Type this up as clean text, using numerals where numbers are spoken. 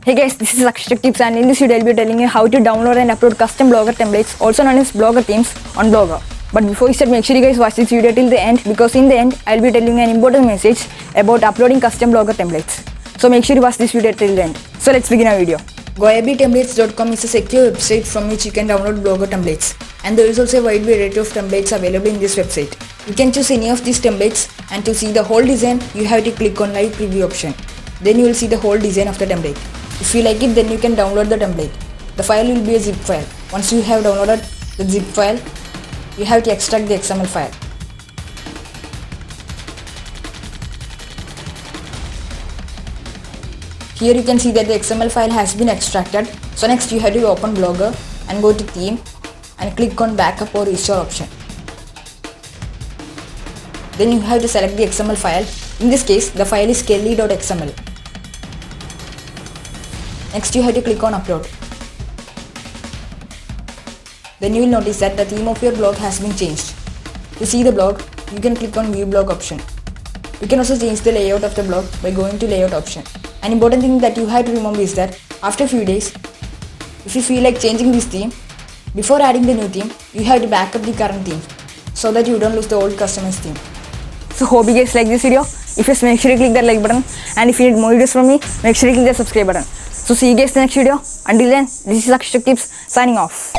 Hey guys, this is Akshaj tips, and in this video I'll be telling you how to download and upload custom Blogger templates, also known as Blogger themes, on Blogger. But before we start, make sure you guys watch this video till the end, because in the end I'll be telling you an important message about uploading custom Blogger templates. So make sure you watch this video till the end. So let's begin our video. GoABtemplates.com is a secure website from which you can download Blogger templates, and there is also a wide variety of templates available in this website. You can choose any of these templates, and to see the whole design you have to click on live preview option. Then you will see the whole design of the template. If you like it, then you can download the template. The file will be a zip file. Once you have downloaded the zip file, you have to extract the XML file. Here you can see that the XML file has been extracted. So next you have to open Blogger and go to theme and click on backup or restore option. Then you have to select the XML file. In this case, the file is kelly.xml. Next you have to click on upload. Then you will notice that the theme of your blog has been changed. To see the blog, you can click on view blog option. You can also change the layout of the blog by going to layout option. An important thing that you have to remember is that after a few days, if you feel like changing this theme, before adding the new theme, you have to back up the current theme so that you don't lose the old customized theme. So hope you guys like this video. If yes, make sure you click that like button, and if you need more videos from me, make sure you click the subscribe button. So see you guys in the next video. Until then, this is Akshaj Tips signing off.